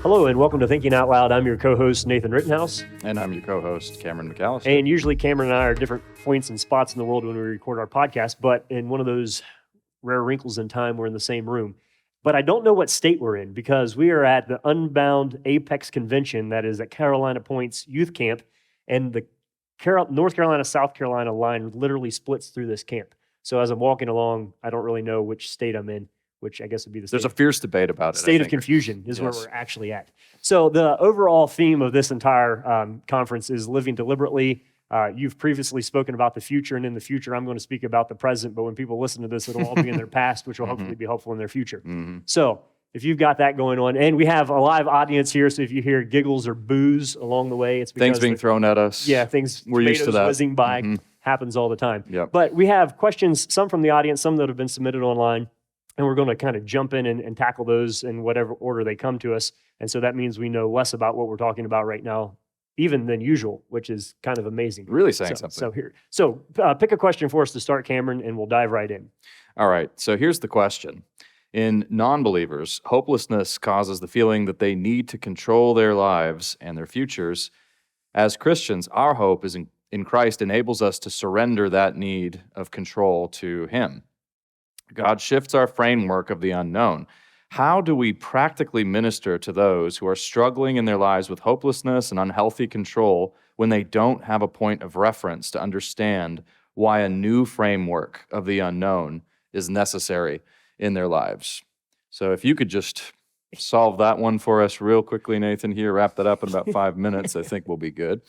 Hello and welcome to Thinking Out Loud. I'm your co-host, Nathan Rittenhouse. And I'm your co-host, Cameron McAllister. And usually Cameron and I are at different points and spots in the world when we record our podcast, but in one of those rare wrinkles in time, we're in the same room. But I don't know what state we're in because we are at the Unbound Apex Convention that is at Carolina Point's youth camp, and the North Carolina-South Carolina line literally splits through this camp. So as I'm walking along, I don't really know which state I'm in, which I guess would be the state. There's a fierce debate about it. State of confusion is where we're actually at. So the overall theme of this entire conference is living deliberately. You've previously spoken about the future, and in the future, I'm going to speak about the present. But when people listen to this, it'll all be in their past, which will hopefully be helpful in their future. So if you've got that going on, and we have a live audience here, so if you hear giggles or boos along the way, it's because things being thrown at us. Yeah, we're used to that. Whizzing by happens all the time. Yep. But we have questions, some from the audience, some that have been submitted online. And we're going to kind of jump in and tackle those in whatever order they come to us. And so that means we know less about what we're talking about right now, even than usual, which is kind of amazing. Really saying something. So pick a question for us to start, Cameron, and we'll dive right in. All right. So here's the question. In non-believers, hopelessness causes the feeling that they need to control their lives and their futures. As Christians, our hope is in Christ enables us to surrender that need of control to Him. God shifts our framework of the unknown. How do we practically minister to those who are struggling in their lives with hopelessness and unhealthy control when they don't have a point of reference to understand why a new framework of the unknown is necessary in their lives? So if you could just solve that one for us real quickly, Nathan, here, wrap that up in about 5 minutes, I think we'll be good.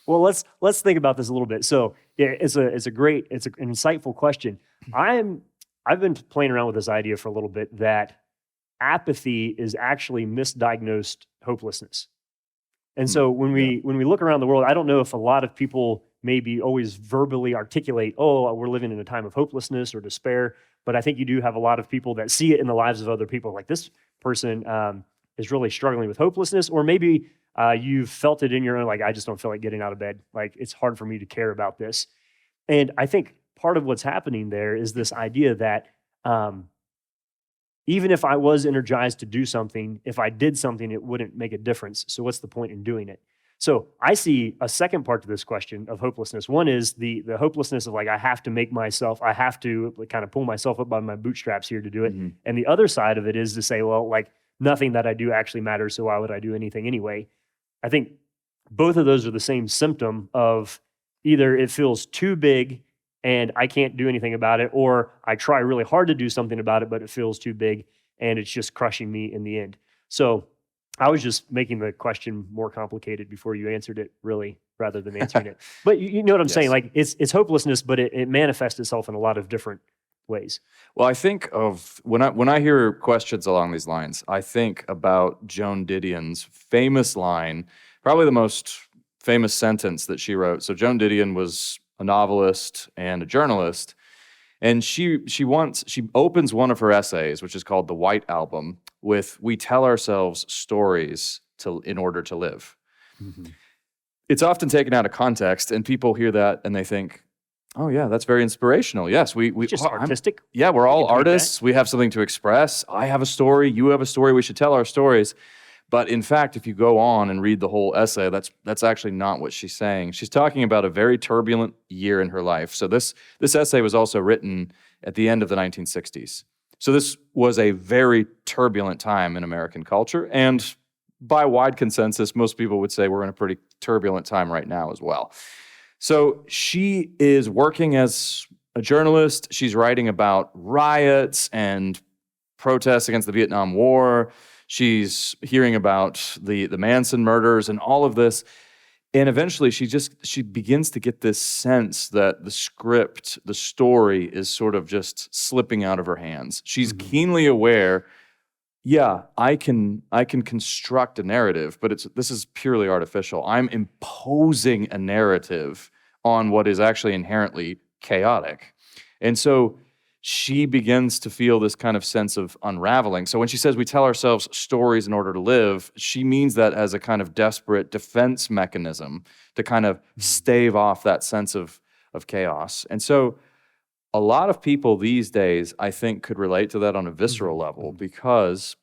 Well, let's think about this a little bit. So yeah, it's an insightful question. I've been playing around with this idea for a little bit that apathy is actually misdiagnosed hopelessness. And so when we look around the world, I don't know if a lot of people maybe always verbally articulate, oh, we're living in a time of hopelessness or despair, but I think you do have a lot of people that see it in the lives of other people, like this person is really struggling with hopelessness, or maybe you've felt it in your own, like, I just don't feel like getting out of bed. Like, it's hard for me to care about this. And I think part of what's happening there is this idea that even if I was energized to do something, if I did something, it wouldn't make a difference. So what's the point in doing it? So I see a second part to this question of hopelessness. One is the hopelessness of, like, I have to kind of pull myself up by my bootstraps here to do it. And the other side of it is to say, well, like, nothing that I do actually matters, so why would I do anything anyway? I think both of those are the same symptom of either it feels too big and I can't do anything about it, or I try really hard to do something about it, but it feels too big and it's just crushing me in the end. So I was just making the question more complicated before you answered it, really, rather than answering it. But you know what I'm saying? Like, it's hopelessness, but it manifests itself in a lot of different ways. Well, I think of, when I hear questions along these lines, I think about Joan Didion's famous line, probably the most famous sentence that she wrote. So Joan Didion was a novelist and a journalist, and she opens one of her essays, which is called The White Album, with, "We tell ourselves stories in order to live." It's often taken out of context, and people hear that and they think, oh yeah, that's very inspirational. Yes, we just artistic. We're all artists. We have something to express. I have a story. You have a story. We should tell our stories. But in fact, if you go on and read the whole essay, that's actually not what she's saying. She's talking about a very turbulent year in her life. So this essay was also written at the end of the 1960s. So this was a very turbulent time in American culture, and by wide consensus, most people would say we're in a pretty turbulent time right now as well. So she is working as a journalist. She's writing about riots and protests against the Vietnam War. She's hearing about the Manson murders and all of this. And eventually she begins to get this sense that the script, the story, is sort of just slipping out of her hands. She's keenly aware, I can construct a narrative, but this is purely artificial. I'm imposing a narrative on what is actually inherently chaotic. And so she begins to feel this kind of sense of unraveling. So when she says we tell ourselves stories in order to live, she means that as a kind of desperate defense mechanism to kind of stave off that sense of chaos. And so a lot of people these days, I think, could relate to that on a visceral level because,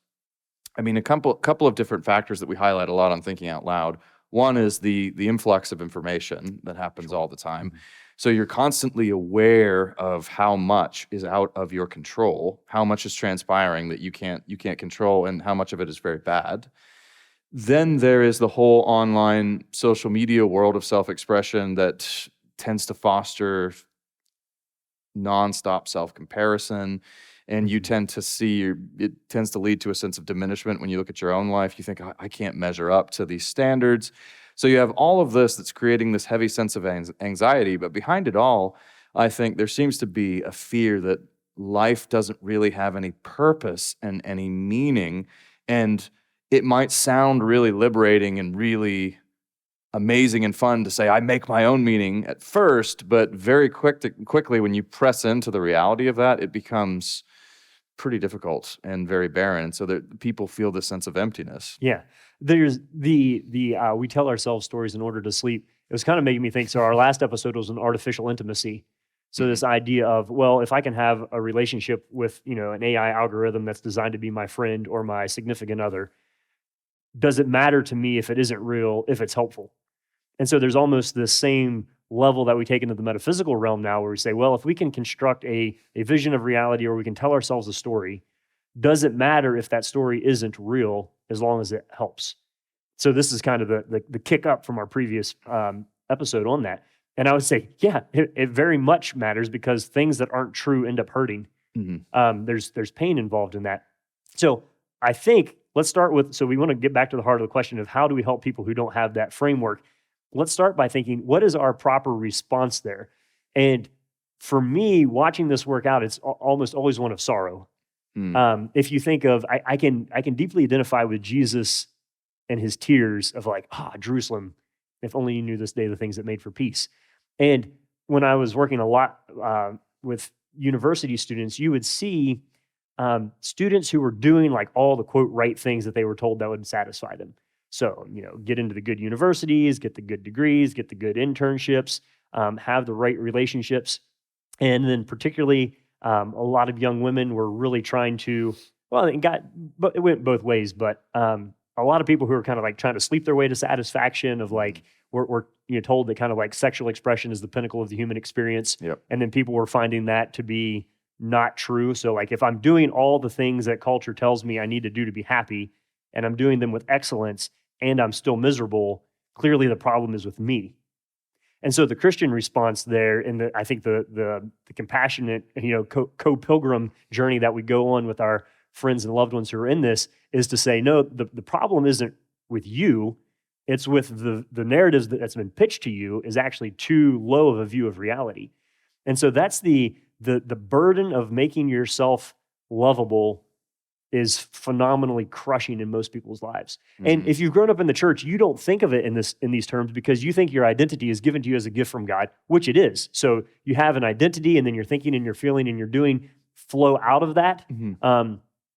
I mean, a couple of different factors that we highlight a lot on Thinking Out Loud. One is the influx of information that happens all the time. So you're constantly aware of how much is out of your control, how much is transpiring that you can't control, and how much of it is very bad. Then there is the whole online social media world of self-expression that tends to foster nonstop self-comparison, and you tend to see, it tends to lead to a sense of diminishment when you look at your own life. You think, I can't measure up to these standards. So you have all of this that's creating this heavy sense of anxiety, but behind it all, I think there seems to be a fear that life doesn't really have any purpose and any meaning, and it might sound really liberating and really amazing and fun to say, I make my own meaning at first, but very quickly when you press into the reality of that, it becomes pretty difficult and very barren. So that people feel this sense of emptiness. Yeah. There's the we tell ourselves stories in order to sleep. It was kind of making me think, so our last episode was on artificial intimacy. So this idea of, well, if I can have a relationship with, an AI algorithm that's designed to be my friend or my significant other, does it matter to me if it isn't real, if it's helpful? And so there's almost this same level that we take into the metaphysical realm now where we say, well, if we can construct a vision of reality or we can tell ourselves a story, does it matter if that story isn't real as long as it helps? So this is kind of the kick up from our previous episode on that. And I would say, yeah, it very much matters because things that aren't true end up hurting. There's pain involved in that. So I think let's start with, so we want to get back to the heart of the question of how do we help people who don't have that framework? Let's start by thinking, what is our proper response there? And for me, watching this work out, it's almost always one of sorrow. If you think of, I can deeply identify with Jesus and his tears of like, Jerusalem, if only you knew this day the things that made for peace. And when I was working a lot with university students, you would see students who were doing like all the quote right things that they were told that would satisfy them. So, get into the good universities, get the good degrees, get the good internships, have the right relationships. And then particularly a lot of young women were really trying to, it went both ways, but a lot of people who are kind of like trying to sleep their way to satisfaction of like, we're told that kind of like sexual expression is the pinnacle of the human experience. Yep. And then people were finding that to be not true. So like if I'm doing all the things that culture tells me I need to do to be happy, and I'm doing them with excellence, and I'm still miserable, clearly the problem is with me. And so the Christian response there, and I think the compassionate, co-pilgrim journey that we go on with our friends and loved ones who are in this, is to say, no, the problem isn't with you, it's with the narratives that's been pitched to you is actually too low of a view of reality. And so that's the burden of making yourself lovable is phenomenally crushing in most people's lives. And if you've grown up in the church, you don't think of it in these terms because you think your identity is given to you as a gift from God, which it is. So you have an identity, and then your thinking and your feeling and your doing flow out of that.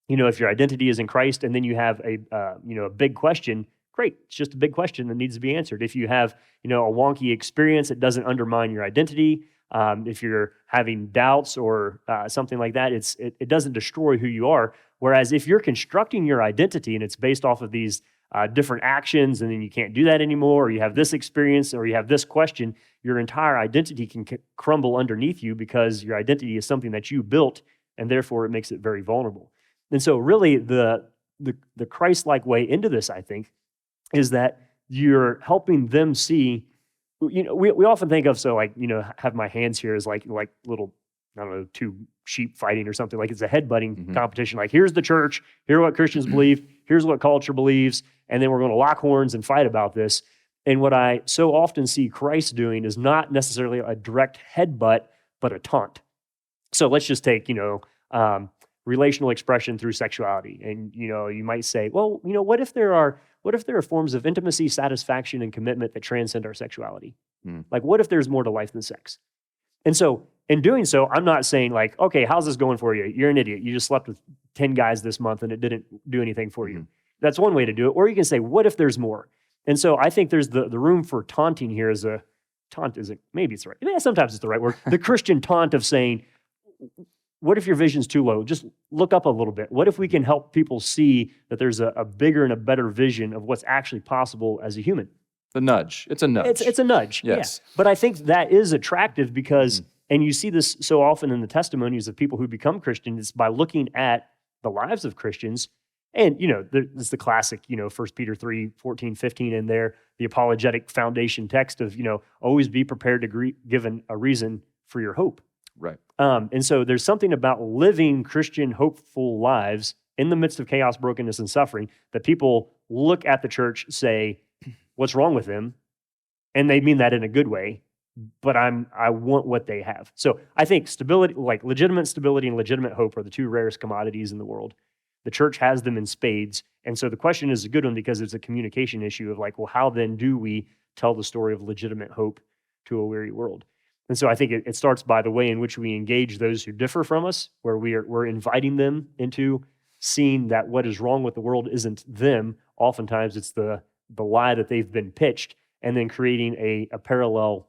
If your identity is in Christ, and then you have a big question, great. It's just a big question that needs to be answered. If you have a wonky experience, it doesn't undermine your identity. If you're having doubts or something like that, it doesn't destroy who you are. Whereas if you're constructing your identity and it's based off of these different actions, and then you can't do that anymore, or you have this experience, or you have this question, your entire identity can crumble underneath you because your identity is something that you built, and therefore it makes it very vulnerable. And so really the Christ-like way into this, I think, is that you're helping them see. We often think of, have my hands here as like little, I don't know, two sheep fighting or something. Like it's a headbutting competition. Like here's the church, here's what Christians believe, here's what culture believes, and then we're going to lock horns and fight about this. And what I so often see Christ doing is not necessarily a direct headbutt, but a taunt. So let's just take, relational expression through sexuality. And, you might say, well, what if there are forms of intimacy, satisfaction, and commitment that transcend our sexuality? Like, what if there's more to life than sex? And so in doing so, I'm not saying like, okay, how's this going for you? You're an idiot. You just slept with 10 guys this month and it didn't do anything for you. That's one way to do it. Or you can say, what if there's more? And so I think there's the room for taunting here is maybe it's the right, sometimes it's the right word. The Christian taunt of saying, what if your vision's too low? Just look up a little bit. What if we can help people see that there's a bigger and a better vision of what's actually possible as a human? The nudge. It's a nudge. It's a nudge. Yes. Yeah. But I think that is attractive because, and you see this so often in the testimonies of people who become Christians, by looking at the lives of Christians. And, there's the classic, 1 Peter 3, 14, 15 in there, the apologetic foundation text of, always be prepared to give a reason for your hope. Right. And so there's something about living Christian, hopeful lives in the midst of chaos, brokenness, and suffering that people look at the church, say, what's wrong with them? And they mean that in a good way, but I want what they have. So I think stability, like legitimate stability and legitimate hope, are the two rarest commodities in the world. The church has them in spades. And so the question is a good one because it's a communication issue of like, well, how then do we tell the story of legitimate hope to a weary world? And so I think it starts by the way in which we engage those who differ from us, where we're inviting them into seeing that what is wrong with the world isn't them. Oftentimes it's the lie that they've been pitched, and then creating a parallel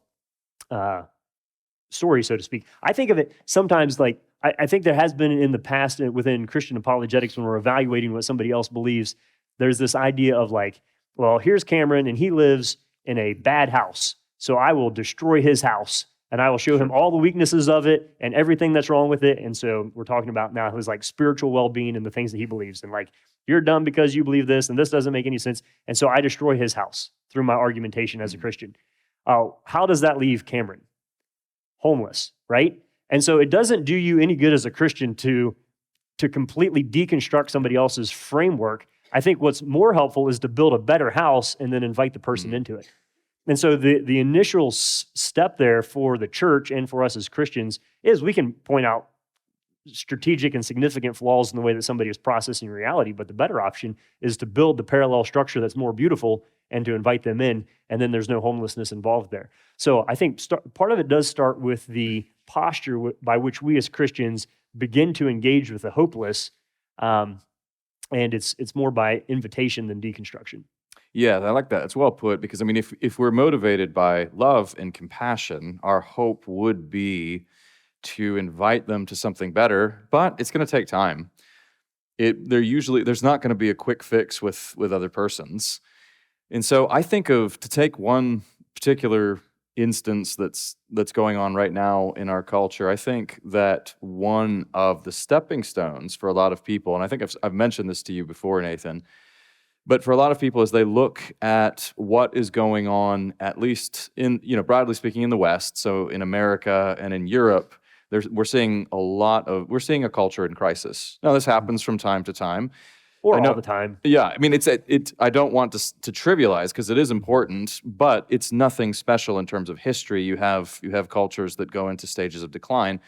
story, so to speak. I think of it sometimes like, I think there has been in the past within Christian apologetics, when we're evaluating what somebody else believes, there's this idea of like, well, here's Cameron and he lives in a bad house, so I will destroy his house and I will show him all the weaknesses of it and everything that's wrong with it. And so we're talking about now his like spiritual well-being and the things that he believes. And like, you're dumb because you believe this and this doesn't make any sense. And so I destroy his house through my argumentation as a Christian. How does that leave Cameron? Homeless, right? And so it doesn't do you any good as a Christian to completely deconstruct somebody else's framework. I think what's more helpful is to build a better house and then invite the person into it. And so the initial step there for the church and for us as Christians is we can point out strategic and significant flaws in the way that somebody is processing reality, but the better option is to build the parallel structure that's more beautiful and to invite them in, and then there's no homelessness involved there. So I think part of it does start with the posture by which we as Christians begin to engage with the hopeless, and it's more by invitation than deconstruction. Yeah, I like that. It's well put, because I mean, if we're motivated by love and compassion, our hope would be to invite them to something better, but it's going to take time. There's not going to be a quick fix with other persons. And so I think to take one particular instance that's going on right now in our culture, I think that one of the stepping stones for a lot of people, and I think I've mentioned this to you before, Nathan, but for a lot of people, as they look at what is going on, at least in, broadly speaking, in the West, so in America and in Europe, we're seeing a culture in crisis. Now, this happens from time to time. Or all the time. Yeah, I mean, I don't want to trivialize, because it is important, but it's nothing special in terms of history. You have cultures that go into stages of decline,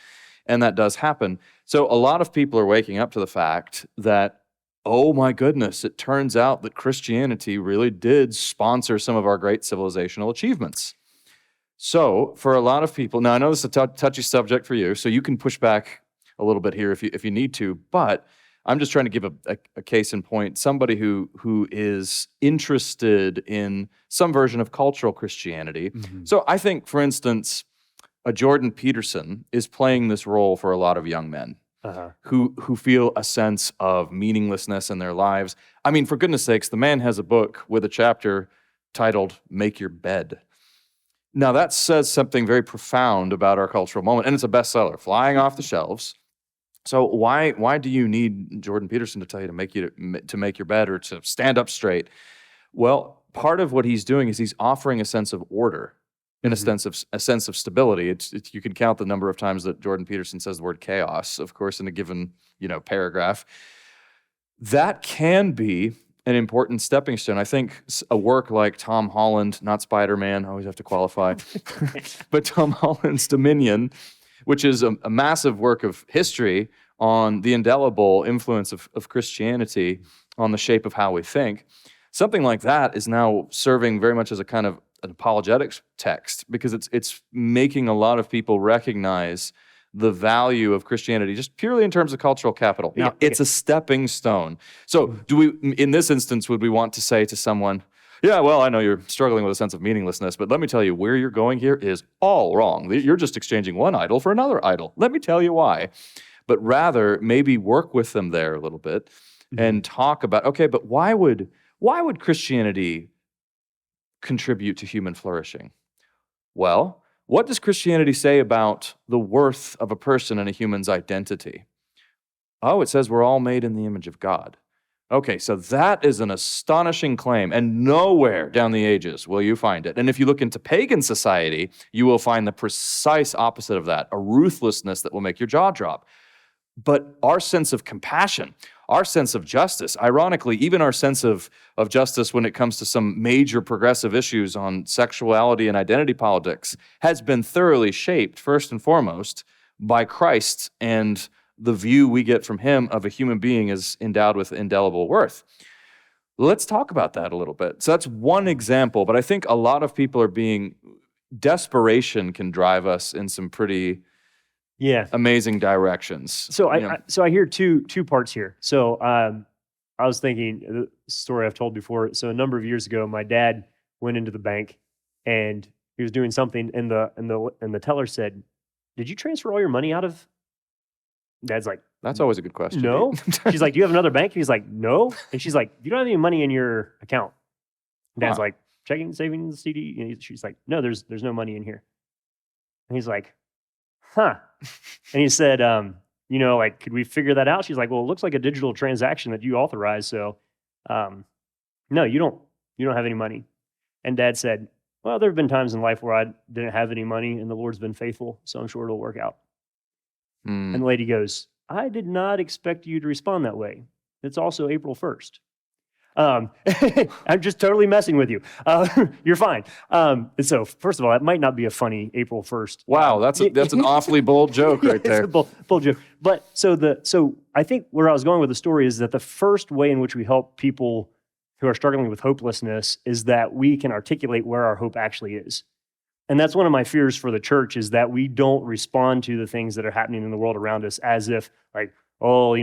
and that does happen. So a lot of people are waking up to the fact that, oh my goodness, it turns out that Christianity really did sponsor some of our great civilizational achievements. So for a lot of people, now I know this is a touchy subject for you, so you can push back a little bit here if you need to, but I'm just trying to give a case in point, somebody who is interested in some version of cultural Christianity. Mm-hmm. So I think, for instance, a Jordan Peterson is playing this role for a lot of young men. Uh-huh. Who feel a sense of meaninglessness in their lives. I mean, for goodness sakes, the man has a book with a chapter titled "Make Your Bed." Now, that says something very profound about our cultural moment, and it's a bestseller, flying off the shelves. So why do you need Jordan Peterson to tell you to make your bed or to stand up straight? Well, part of what he's doing is he's offering a sense of order. In mm-hmm. a sense of stability. You can count the number of times that Jordan Peterson says the word chaos, of course, in a given paragraph. That can be an important stepping stone. I think a work like Tom Holland, not Spider-Man, I always have to qualify, but Tom Holland's Dominion, which is a massive work of history on the indelible influence of Christianity on the shape of how we think. Something like that is now serving very much as a kind of an apologetics text, because it's making a lot of people recognize the value of Christianity just purely in terms of cultural capital. Now, it's a stepping stone. So in this instance, would we want to say to someone, Yeah, well, I know you're struggling with a sense of meaninglessness, but let me tell you, where you're going here is all wrong. You're just exchanging one idol for another idol. Let me tell you why. But rather, maybe work with them there a little bit and talk about, okay, but why would Christianity contribute to human flourishing? Well, what does Christianity say about the worth of a person and a human's identity? Oh, it says we're all made in the image of God. Okay, so that is an astonishing claim, and nowhere down the ages will you find it. And if you look into pagan society, you will find the precise opposite of that, a ruthlessness that will make your jaw drop. But our sense of compassion, our sense of justice, ironically, even our sense of justice when it comes to some major progressive issues on sexuality and identity politics, has been thoroughly shaped, first and foremost, by Christ and the view we get from him of a human being as endowed with indelible worth. Let's talk about that a little bit. So that's one example, but I think a lot of people are desperation can drive us in some pretty amazing directions. So I hear two parts here. So I was thinking the story I've told before. So a number of years ago, my dad went into the bank and he was doing something, and the teller said, "Did you transfer all your money out of?" Dad's like, "That's always a good question." No. She's like, "Do you have another bank?" He's like, "No." And she's like, "You don't have any money in your account?" Dad's like, "Checking, savings, CD." And she's like, "No, there's no money in here." And he's like, "Huh." And he said, like, "Could we figure that out?" She's like, "Well, it looks like a digital transaction that you authorized. So, no, you don't have any money." And Dad said, "Well, there have been times in life where I didn't have any money and the Lord's been faithful. So I'm sure it'll work out." And the lady goes, "I did not expect you to respond that way. It's also April 1st. I'm just totally messing with you. You're fine." And so, first of all, that might not be a funny April 1st. Wow, that's an awfully bold joke right there. It's a bold joke. But so I think where I was going with the story is that the first way in which we help people who are struggling with hopelessness is that we can articulate where our hope actually is. And that's one of my fears for the church, is that we don't respond to the things that are happening in the world around us as if, like, oh,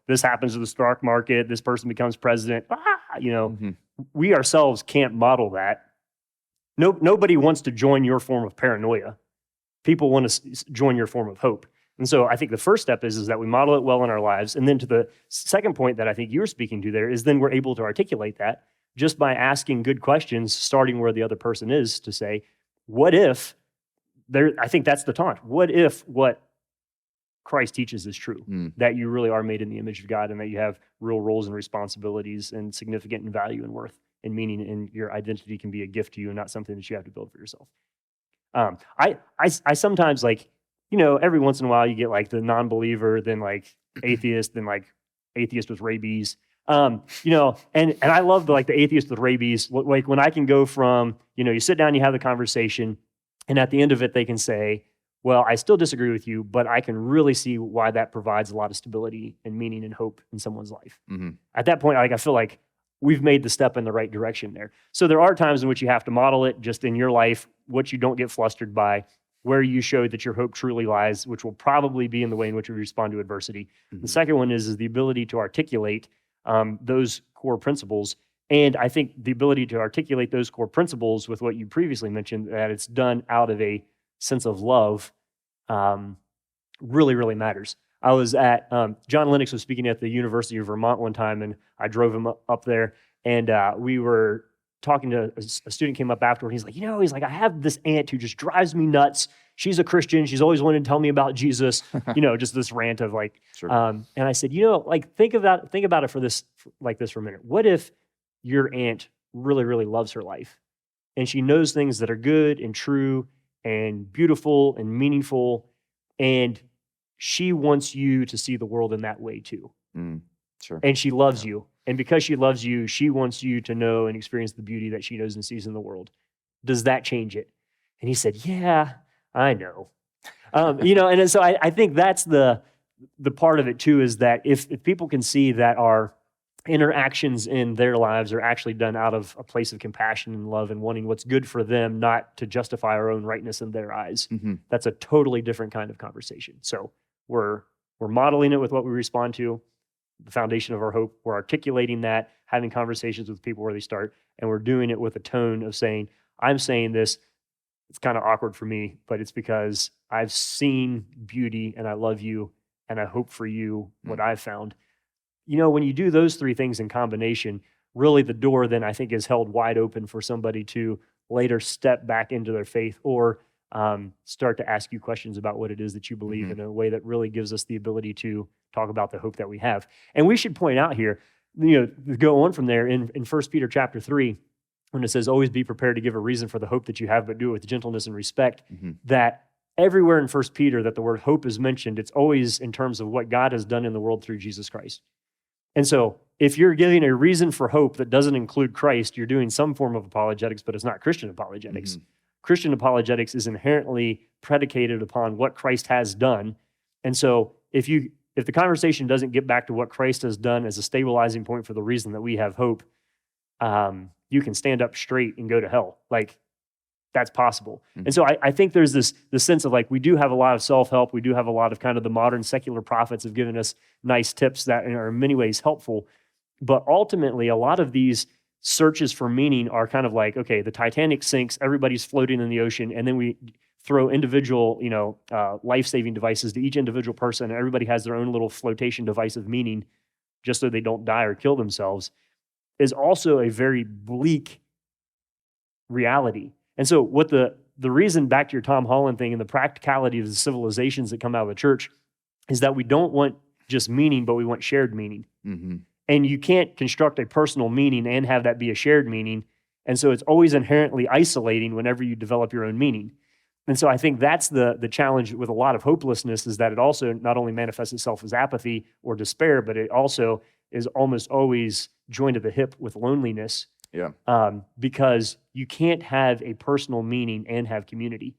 this happens to the stock market, this person becomes president. We ourselves can't model that. Nobody wants to join your form of paranoia. People want to join your form of hope. And so I think the first step is that we model it well in our lives. And then to the second point that I think you were speaking to there is then we're able to articulate that just by asking good questions, starting where the other person is, to say, what if I think that's the taunt. What if what Christ teaches is true, that you really are made in the image of God and that you have real roles and responsibilities and significant in value and worth and meaning, and your identity can be a gift to you and not something that you have to build for yourself. I sometimes, like, every once in a while you get like the non-believer, then like atheist, then like atheist with rabies. And I love the atheist with rabies. Like when I can go from, you sit down, you have the conversation, and at the end of it, they can say, "Well, I still disagree with you, but I can really see why that provides a lot of stability and meaning and hope in someone's life." At that point, I feel like we've made the step in the right direction there. So there are times in which you have to model it just in your life, what you don't get flustered by, where you show that your hope truly lies, which will probably be in the way in which we respond to adversity. The second one is the ability to articulate those core principles. And I think the ability to articulate those core principles with what you previously mentioned, that it's done out of a sense of love, really, really matters. I was at, John Lennox was speaking at the University of Vermont one time, and I drove him up there, and we were talking to a student came up afterward. He's like, "I have this aunt who just drives me nuts. She's a Christian. She's always wanted to tell me about Jesus." Just this rant of like, Sure. And I said, think about it for a minute. What if your aunt really, really loves her life, and she knows things that are good and true and beautiful and meaningful, and she wants you to see the world in that way too. Sure. And she loves you. And because she loves you, she wants you to know and experience the beauty that she knows and sees in the world. Does that change it? And he said, "Yeah, I know." And so I think that's the part of it too, is that if people can see that our interactions in their lives are actually done out of a place of compassion and love and wanting what's good for them, not to justify our own rightness in their eyes, that's a totally different kind of conversation. So we're modeling it with what we respond to, the foundation of our hope. We're articulating that. having conversations with people where they start, and we're doing it with a tone of saying, I'm saying this, it's kind of awkward for me, but it's because I've seen beauty and I love you and I hope for you what I've found. When you do those three things in combination, really the door then I think is held wide open for somebody to later step back into their faith or start to ask you questions about what it is that you believe in a way that really gives us the ability to talk about the hope that we have. And we should point out here, go on from there in 1 Peter chapter 3, when it says, always be prepared to give a reason for the hope that you have, but do it with gentleness and respect, that everywhere in 1 Peter that the word hope is mentioned, it's always in terms of what God has done in the world through Jesus Christ. And so if you're giving a reason for hope that doesn't include Christ, you're doing some form of apologetics, but it's not Christian apologetics. Christian apologetics is inherently predicated upon what Christ has done. And so if the conversation doesn't get back to what Christ has done as a stabilizing point for the reason that we have hope, you can stand up straight and go to hell. Like, that's possible. And so I think there's this sense of like, we do have a lot of self-help. We do have a lot of kind of the modern secular prophets have given us nice tips that are in many ways helpful. But ultimately, a lot of these searches for meaning are kind of like, okay, the Titanic sinks, everybody's floating in the ocean, and then we throw individual, life-saving devices to each individual person, and everybody has their own little flotation device of meaning just so they don't die or kill themselves, is also a very bleak reality. And so what the reason, back to your Tom Holland thing and the practicality of the civilizations that come out of the church, is that we don't want just meaning, but we want shared meaning. And you can't construct a personal meaning and have that be a shared meaning. And so it's always inherently isolating whenever you develop your own meaning. And so I think that's the challenge with a lot of hopelessness, is that it also not only manifests itself as apathy or despair, but it also is almost always joined at the hip with loneliness. Because you can't have a personal meaning and have community.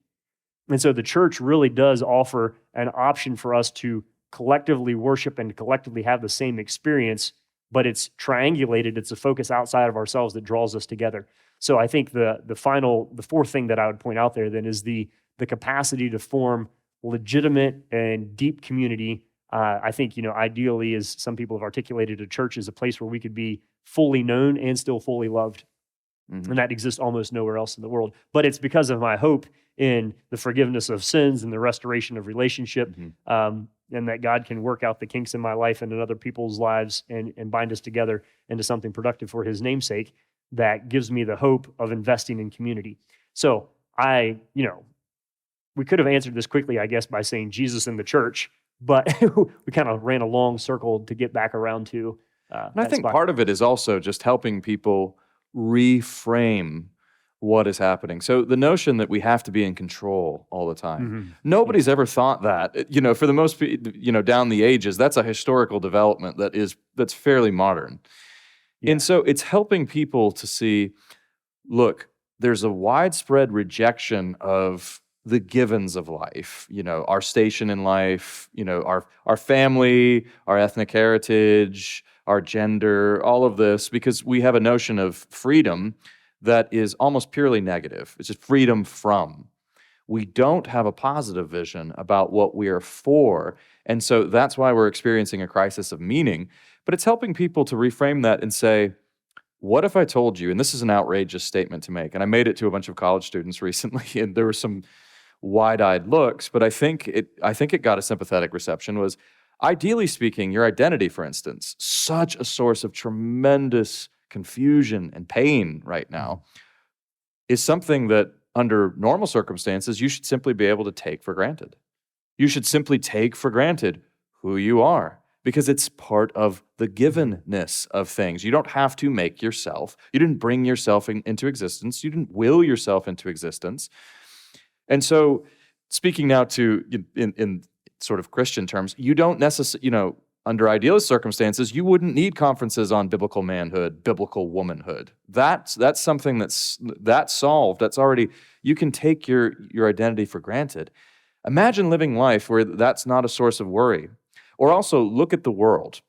And so the church really does offer an option for us to collectively worship and collectively have the same experience, but it's triangulated. It's a focus outside of ourselves that draws us together. So I think the fourth thing that I would point out there then is the capacity to form legitimate and deep community. I think, ideally, as some people have articulated, a church is a place where we could be fully known and still fully loved. And that exists almost nowhere else in the world. But it's because of my hope in the forgiveness of sins and the restoration of relationship, and that God can work out the kinks in my life and in other people's lives and bind us together into something productive for his namesake, that gives me the hope of investing in community. So we could have answered this quickly, I guess, by saying Jesus and the church, but we kind of ran a long circle to get back around to and I think part of it is also just helping people reframe what is happening. So the notion that we have to be in control all the time. Nobody's ever thought that. For the most, down the ages, that's a historical development that's fairly modern. And so it's helping people to see, look, there's a widespread rejection of the givens of life, our station in life, our family, our ethnic heritage, our gender, all of this, because we have a notion of freedom that is almost purely negative. It's just freedom from. We don't have a positive vision about what we are for. And so that's why we're experiencing a crisis of meaning. But it's helping people to reframe that and say, what if I told you, and this is an outrageous statement to make, and I made it to a bunch of college students recently, and there were some wide-eyed looks, but I think it got a sympathetic reception, was, ideally speaking, your identity, for instance, such a source of tremendous confusion and pain right now, is something that under normal circumstances you should simply be able to take for granted. You should simply take for granted who you are, because it's part of the givenness of things. You don't have to make yourself. You didn't bring yourself into existence. You didn't will yourself into existence. And so, speaking now to in sort of Christian terms, you don't necessarily, under idealist circumstances, you wouldn't need conferences on biblical manhood, biblical womanhood. That's something that's solved. That's already, you can take your identity for granted. Imagine living life where that's not a source of worry. Or also look at the world.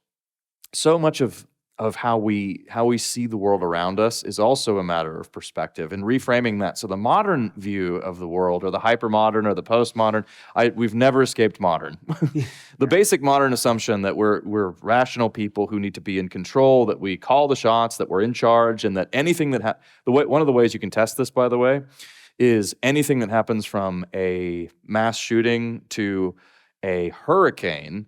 So much of of how we see the world around us is also a matter of perspective and reframing that. So the modern view of the world, or the hypermodern or the postmodern, we've never escaped modern. The basic modern assumption that we're rational people who need to be in control, that we call the shots, that we're in charge, and that anything that one of the ways you can test this, by the way, is anything that happens from a mass shooting to a hurricane.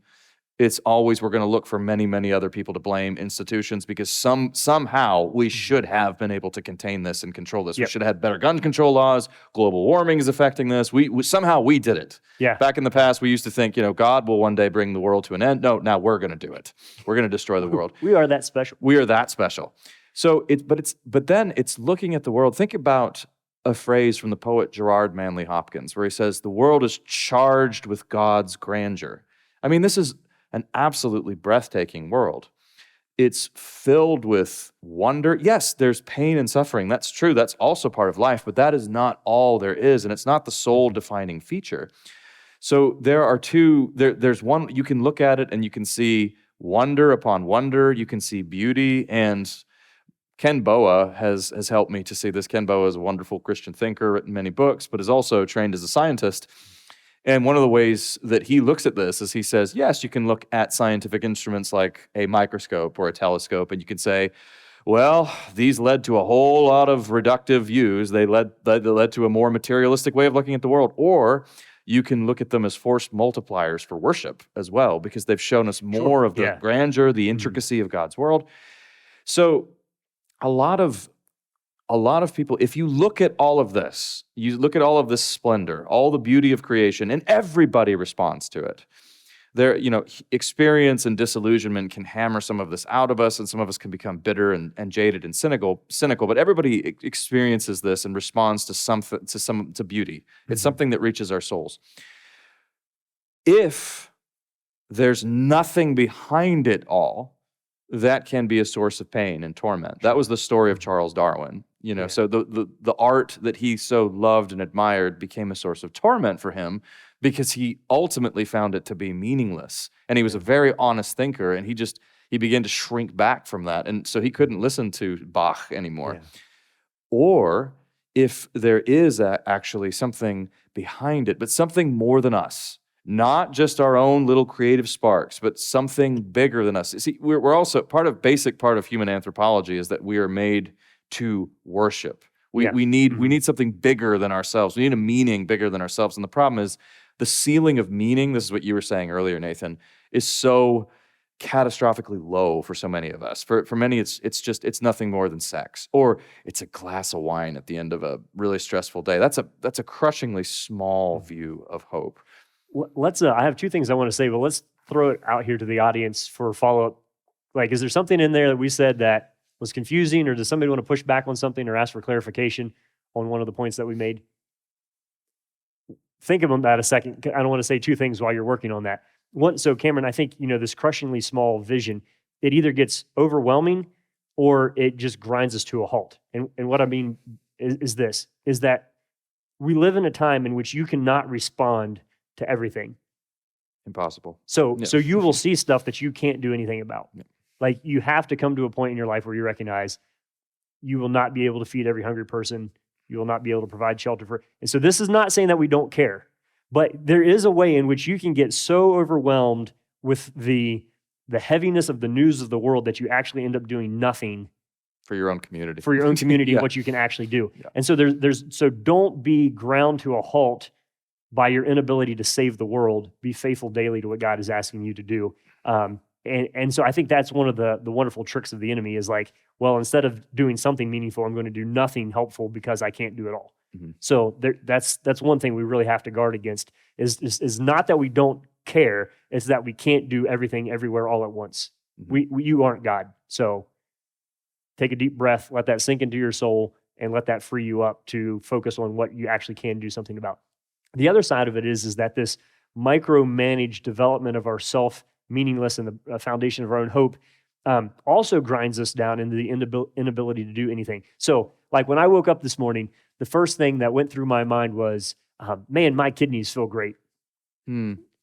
It's always, we're going to look for many, many other people to blame, institutions, because somehow we should have been able to contain this and control this. We should have had better gun control laws. Global warming is affecting this. Somehow we did it. Yeah. Back in the past, we used to think, God will one day bring the world to an end. No, now we're going to do it. We're going to destroy the world. We are that special. We are that special. So but then it's looking at the world. Think about a phrase from the poet Gerard Manley Hopkins, where he says, "The world is charged with God's grandeur." I mean, this is an absolutely breathtaking world. It's filled with wonder. Yes, there's pain and suffering. That's true. That's also part of life, but that is not all there is, and it's not the soul-defining feature. So there are there's one, you can look at it and you can see wonder upon wonder. You can see beauty, and Ken Boa has helped me to see this. Ken Boa is a wonderful Christian thinker, written many books, but is also trained as a scientist. And one of the ways that he looks at this is he says, yes, you can look at scientific instruments like a microscope or a telescope, and you can say, well, these led to a whole lot of reductive views. They led to a more materialistic way of looking at the world. Or you can look at them as force multipliers for worship as well, because they've shown us more of the grandeur, the intricacy of God's world. So a lot of people, if you look at all of this, you look at all of this splendor, all the beauty of creation, and everybody responds to it. Experience and disillusionment can hammer some of this out of us, and some of us can become bitter and jaded and cynical, but everybody experiences this and responds to beauty. It's something that reaches our souls. If there's nothing behind it all, that can be a source of pain and torment. That was the story of Charles Darwin. So the art that he so loved and admired became a source of torment for him, because he ultimately found it to be meaningless. And he was a very honest thinker, and he began to shrink back from that. And so he couldn't listen to Bach anymore. Yeah. Or if there is actually something behind it, but something more than us, not just our own little creative sparks, but something bigger than us. See, we're also part of human anthropology is that we are made to worship. We need something bigger than ourselves. We need a meaning bigger than ourselves. And the problem is the ceiling of meaning, this is what you were saying earlier, Nathan, is so catastrophically low for so many of us. For many, it's nothing more than sex, or it's a glass of wine at the end of a really stressful day. That's a crushingly small view of hope. Let's. I have two things I want to say, but let's throw it out here to the audience for follow-up. Like, is there something in there that we said that was confusing, or does somebody want to push back on something or ask for clarification on one of the points that we made? Think about that a second. I don't want to say two things while you're working on that. One, so Cameron, I think, this crushingly small vision, it either gets overwhelming or it just grinds us to a halt. And what I mean is that we live in a time in which you cannot respond to everything. Impossible. So you will see stuff that you can't do anything about. Yeah. Like, you have to come to a point in your life where you recognize you will not be able to feed every hungry person. You will not be able to provide shelter for. And so this is not saying that we don't care, but there is a way in which you can get so overwhelmed with the heaviness of the news of the world that you actually end up doing nothing for your own community. For your own community, and what you can actually do. Yeah. And so so don't be ground to a halt by your inability to save the world. Be faithful daily to what God is asking you to do. And so I think that's one of the wonderful tricks of the enemy is like, well, instead of doing something meaningful, I'm going to do nothing helpful because I can't do it all. Mm-hmm. So that's one thing we really have to guard against is not that we don't care, it's that we can't do everything everywhere all at once. Mm-hmm. You aren't God. So take a deep breath, let that sink into your soul, and let that free you up to focus on what you actually can do something about. The other side of it is that this micromanaged development of our self meaningless and the foundation of our own hope also grinds us down into the inability to do anything. So like when I woke up this morning, the first thing that went through my mind was, man, my kidneys feel great.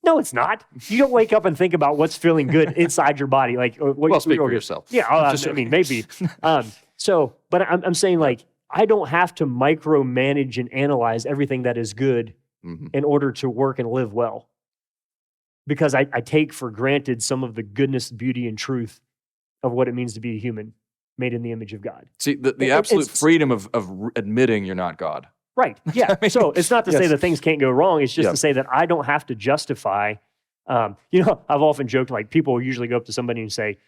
No, it's not. You don't wake up and think about what's feeling good inside your body. Like, Well, speak for yourself. Yeah, I mean, maybe. But I'm saying, like, I don't have to micromanage and analyze everything that is good in order to work and live well, because I take for granted some of the goodness, beauty, and truth of what it means to be a human made in the image of God. See, the absolute freedom of admitting you're not God. Right. Yeah. So it's not to say that things can't go wrong. It's just to say that I don't have to justify. I've often joked, like, people usually go up to somebody and say,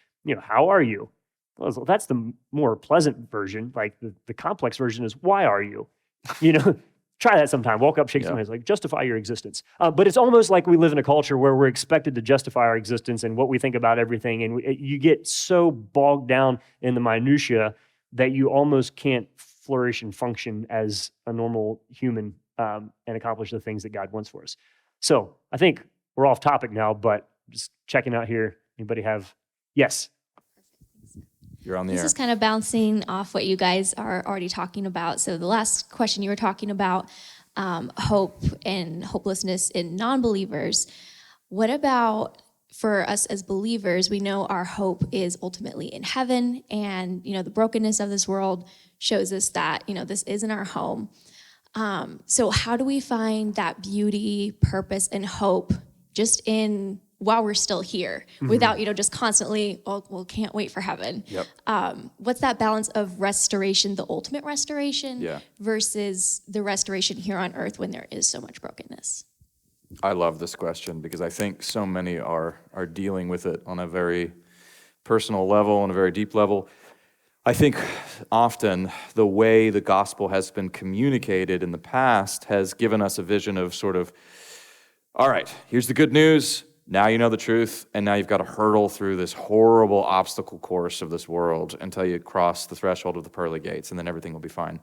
how are you? Well, that's the more pleasant version. Like the complex version is, why are you? Try that sometime. Walk up, shake someone's like, justify your existence. But it's almost like we live in a culture where we're expected to justify our existence and what we think about everything. And you get so bogged down in the minutia that you almost can't flourish and function as a normal human and accomplish the things that God wants for us. So I think we're off topic now, but just checking out here. Anybody have? Yes. You're on the air. This is kind of bouncing off what you guys are already talking about. So the last question you were talking about hope and hopelessness in non-believers. What about for us as believers? We know our hope is ultimately in heaven, and the brokenness of this world shows us that this isn't our home. So how do we find that beauty, purpose, and hope just in while we're still here, without just constantly, can't wait for heaven? Yep. What's that balance of restoration, the ultimate restoration, versus the restoration here on earth when there is so much brokenness? I love this question because I think so many are dealing with it on a very personal level, on a very deep level. I think often the way the gospel has been communicated in the past has given us a vision of sort of, all right, here's the good news, now you know the truth, and now you've got to hurdle through this horrible obstacle course of this world until you cross the threshold of the pearly gates, and then everything will be fine.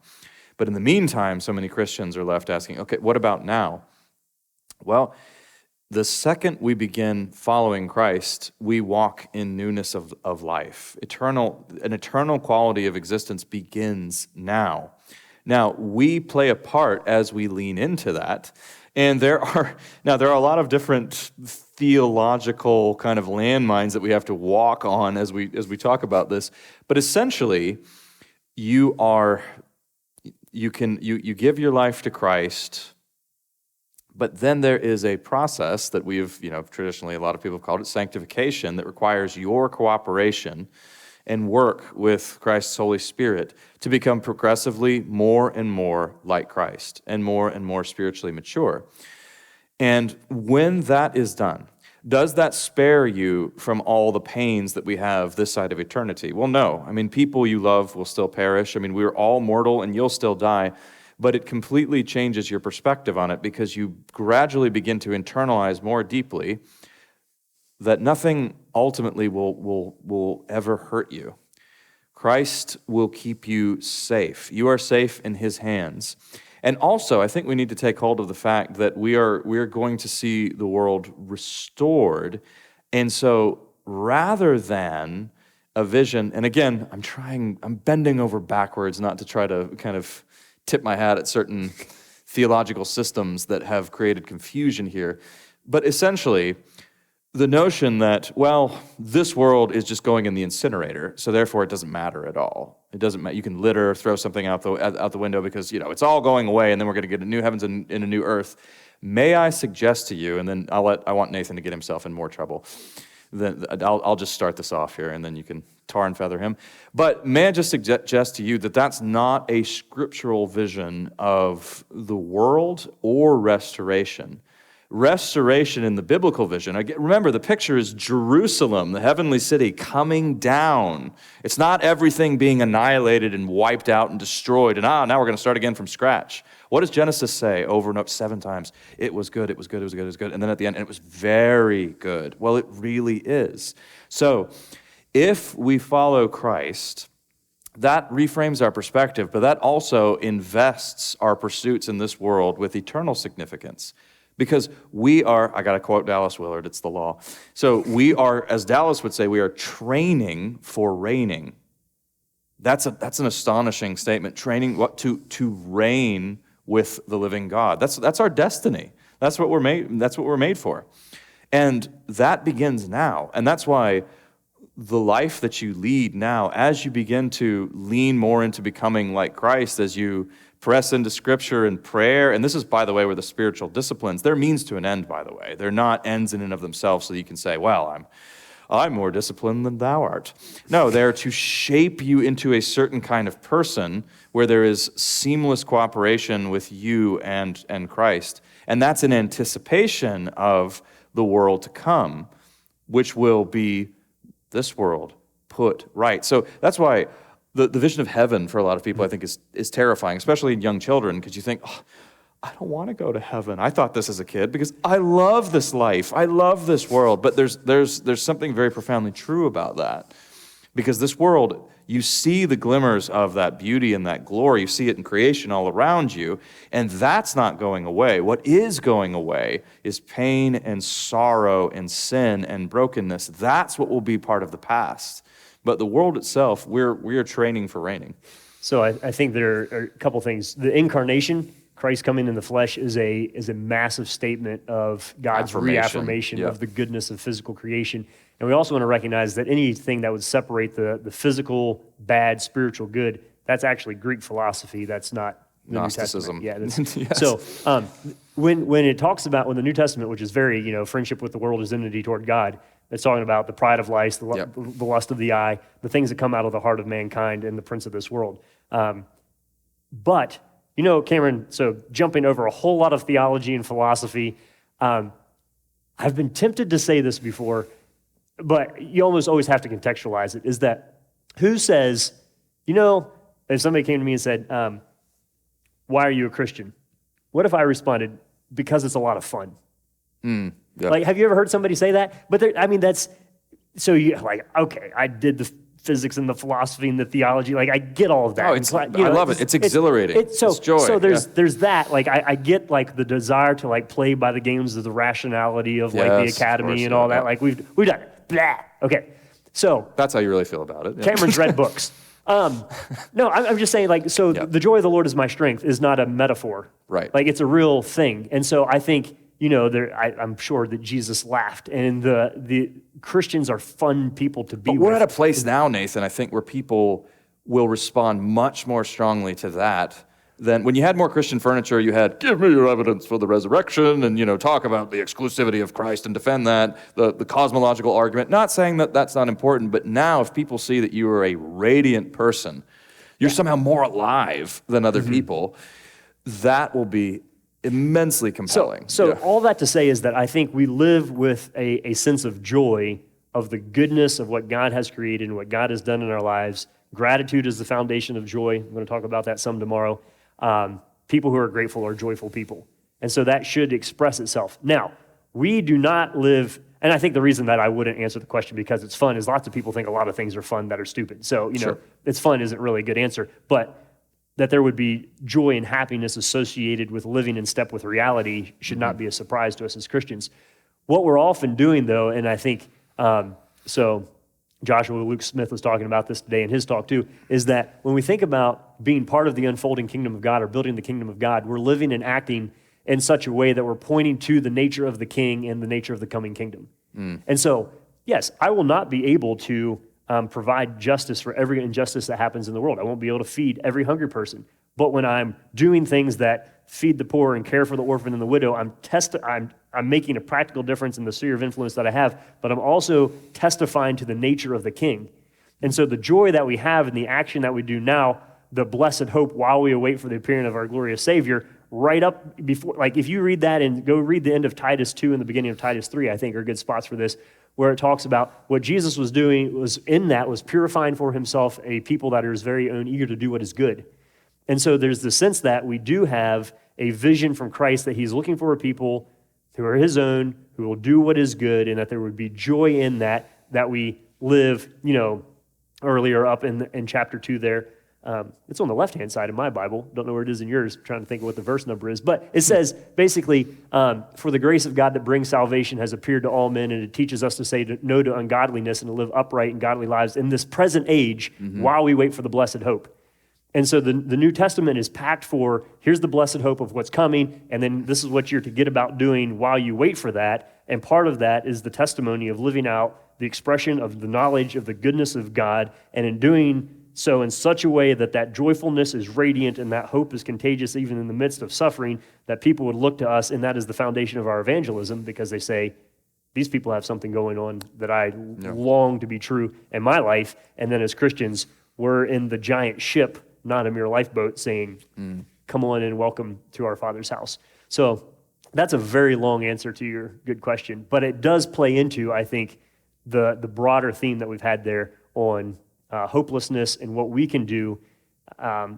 But in the meantime, so many Christians are left asking, okay, what about now? Well, the second we begin following Christ, we walk in newness of life. An eternal quality of existence begins now. Now, we play a part as we lean into that. And there are a lot of different theological kind of landmines that we have to walk on as we talk about this. But essentially, you give your life to Christ. But then there is a process that we've, traditionally a lot of people have called it sanctification, that requires your cooperation and work with Christ's Holy Spirit to become progressively more and more like Christ and more spiritually mature. And when that is done, does that spare you from all the pains that we have this side of eternity? Well, no. I mean, people you love will still perish. I mean, we're all mortal and you'll still die. But it completely changes your perspective on it because you gradually begin to internalize more deeply that nothing ultimately will ever hurt you. Christ will keep you safe. You are safe in His hands. And also, I think we need to take hold of the fact that we are going to see the world restored. And so rather than a vision, and again, I'm bending over backwards not to try to kind of tip my hat at certain theological systems that have created confusion here. But essentially, the notion that, this world is just going in the incinerator, so therefore it doesn't matter at all. It doesn't matter. You can litter, throw something out the window because, it's all going away and then we're going to get a new heavens and a new earth. May I suggest to you, and then I want Nathan to get himself in more trouble. Then I'll just start this off here and then you can tar and feather him. But may I just suggest to you that that's not a scriptural vision of the world or restoration. Restoration in the biblical vision. Remember, the picture is Jerusalem, the heavenly city, coming down. It's not everything being annihilated and wiped out and destroyed, and now we're going to start again from scratch. What does Genesis say over and over 7 times? It was good, it was good, it was good, it was good. And then at the end, and it was very good. Well, it really is. So, if we follow Christ, that reframes our perspective, but that also invests our pursuits in this world with eternal significance. Because we are, I got to quote Dallas Willard, it's the law. So we are, as Dallas would say, we are training for reigning. That's an astonishing statement. Training to reign with the living God. That's our destiny. That's what we're made for. And that begins now. And that's why the life that you lead now, as you begin to lean more into becoming like Christ, as you press into Scripture and prayer, and this is, by the way, where the spiritual disciplines, they're means to an end, by the way. They're not ends in and of themselves, so you can say, well, I'm more disciplined than thou art. No, they're to shape you into a certain kind of person where there is seamless cooperation with you and Christ. And that's in anticipation of the world to come, which will be this world put right. So that's why the vision of heaven for a lot of people, I think, is terrifying, especially in young children, because you think, oh, I don't want to go to heaven. I thought this as a kid because I love this life. I love this world. But there's something very profoundly true about that. Because this world, you see the glimmers of that beauty and that glory. You see it in creation all around you, and that's not going away. What is going away is pain and sorrow and sin and brokenness. That's what will be part of the past. But the world itself, we are training for reigning. So I think there are a couple things. The incarnation, Christ coming in the flesh, is a massive statement of God's reaffirmation of the goodness of physical creation. And we also want to recognize that anything that would separate the physical bad, spiritual good, that's actually Greek philosophy. That's not the Gnosticism. New Testament. Yeah. Yes. So when it talks about, when the New Testament, which is very, friendship with the world is enmity toward God, it's talking about the pride of life, the lust of the eye, the things that come out of the heart of mankind and the prince of this world. But, Cameron, so jumping over a whole lot of theology and philosophy, I've been tempted to say this before, but you almost always have to contextualize it, is that who says, if somebody came to me and said, why are you a Christian? What if I responded, because it's a lot of fun? Yeah. Like, have you ever heard somebody say that? But that's, so you okay, I did the physics and the philosophy and the theology. Like, I get all of that. Oh, I love it. It's exhilarating. It's joy. So there's that. Like, I get the desire to play by the games of the rationality of the academy and all that. Like, we've done it. Blah. Okay. So that's how you really feel about it. Yeah. Cameron's read books. No, I'm just saying, the joy of the Lord is my strength is not a metaphor. Right. It's a real thing. And so I think, I'm sure that Jesus laughed, and the Christians are fun people to be with. We're at a place now, Nathan, I think, where people will respond much more strongly to that than when you had more Christian furniture. You had, give me your evidence for the resurrection, and talk about the exclusivity of Christ and defend that, the cosmological argument. Not saying that that's not important, but now if people see that you are a radiant person, you're somehow more alive than other people, that will be immensely compelling. So all that to say is that I think we live with a sense of joy of the goodness of what God has created and what God has done in our lives. Gratitude is the foundation of joy. I'm going to talk about that some tomorrow. People who are grateful are joyful people. And so that should express itself. Now, we do not live, and I think the reason that I wouldn't answer the question because it's fun is lots of people think a lot of things are fun that are stupid. So, it's fun isn't really a good answer. But that there would be joy and happiness associated with living in step with reality should not be a surprise to us as Christians. What we're often doing, though, and I think, so Joshua Luke Smith was talking about this today in his talk too, is that when we think about being part of the unfolding kingdom of God or building the kingdom of God, we're living and acting in such a way that we're pointing to the nature of the king and the nature of the coming kingdom. And so, yes, I will not be able to provide justice for every injustice that happens in the world. I won't be able to feed every hungry person. But when I'm doing things that feed the poor and care for the orphan and the widow, I'm making a practical difference in the sphere of influence that I have, but I'm also testifying to the nature of the king. And so the joy that we have in the action that we do now, the blessed hope while we await for the appearing of our glorious Savior, right up before, if you read that and go read the end of Titus 2 and the beginning of Titus 3, I think are good spots for this, where it talks about what Jesus was doing was purifying for himself a people that are his very own, eager to do what is good. And so there's the sense that we do have a vision from Christ that he's looking for a people who are his own, who will do what is good, and that there would be joy in that we live, earlier up in chapter 2 there. It's on the left-hand side of my Bible. Don't know where it is in yours. I'm trying to think of what the verse number is. But it says, basically, for the grace of God that brings salvation has appeared to all men, and it teaches us to say no to ungodliness and to live upright and godly lives in this present age while we wait for the blessed hope. And so the New Testament is packed for, here's the blessed hope of what's coming, and then this is what you're to get about doing while you wait for that. And part of that is the testimony of living out the expression of the knowledge of the goodness of God, and in doing so in such a way that that joyfulness is radiant and that hope is contagious even in the midst of suffering, that people would look to us, and that is the foundation of our evangelism, because they say, these people have something going on that I long to be true in my life. And then as Christians, we're in the giant ship, not a mere lifeboat, saying, come on and welcome to our Father's house. So that's a very long answer to your good question, but it does play into, I think, the broader theme that we've had there on hopelessness and what we can do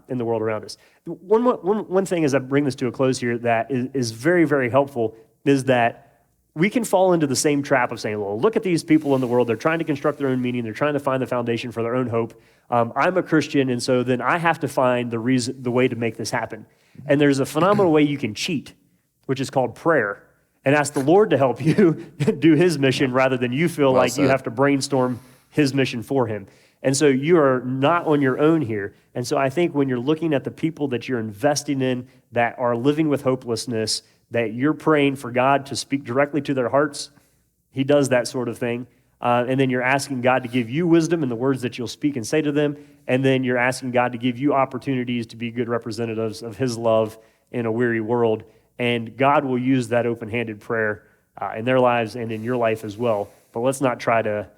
in the world around us. One thing as I bring this to a close here that is very, very helpful is that we can fall into the same trap of saying, well, look at these people in the world. They're trying to construct their own meaning. They're trying to find the foundation for their own hope. I'm a Christian, and so then I have to find the way to make this happen. And there's a phenomenal way you can cheat, which is called prayer, and ask the Lord to help you do his mission rather than you feel like you have to brainstorm his mission for him. And so you are not on your own here. And so I think when you're looking at the people that you're investing in that are living with hopelessness, that you're praying for God to speak directly to their hearts. He does that sort of thing. And then you're asking God to give you wisdom in the words that you'll speak and say to them. And then you're asking God to give you opportunities to be good representatives of his love in a weary world. And God will use that open-handed prayer in their lives and in your life as well. But let's not try to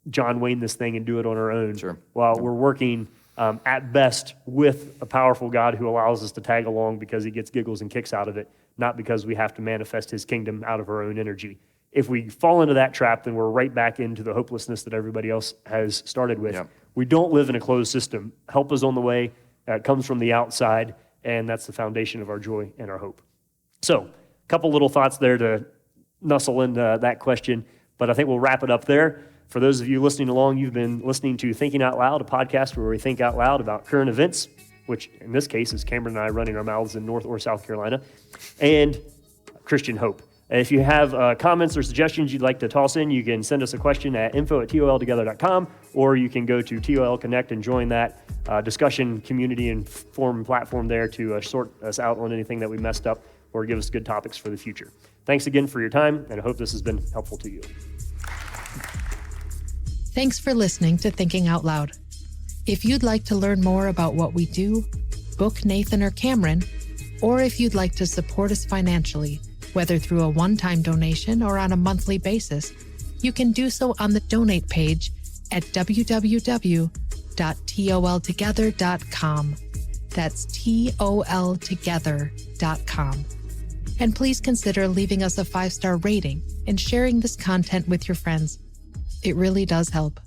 John Wayne this thing and do it on our own. Sure. While we're working at best with a powerful God who allows us to tag along because he gets giggles and kicks out of it, not because we have to manifest his kingdom out of our own energy. If we fall into that trap, then we're right back into the hopelessness that everybody else has started with. Yep. We don't live in a closed system. Help is on the way. It comes from the outside, and that's the foundation of our joy and our hope. So, a couple little thoughts there to nuzzle into that question, but I think we'll wrap it up there. For those of you listening along, you've been listening to Thinking Out Loud, a podcast where we think out loud about current events, which in this case is Cameron and I running our mouths in North or South Carolina, and Christian hope. If you have comments or suggestions you'd like to toss in, you can send us a question at info@toltogether.com, or you can go to TOL Connect and join that discussion community and forum platform there to sort us out on anything that we messed up or give us good topics for the future. Thanks again for your time, and I hope this has been helpful to you. Thanks for listening to Thinking Out Loud. If you'd like to learn more about what we do, book Nathan or Cameron, or if you'd like to support us financially, whether through a one-time donation or on a monthly basis, you can do so on the donate page at www.toltogether.com. That's toltogether.com. And please consider leaving us a 5-star rating and sharing this content with your friends. It really does help.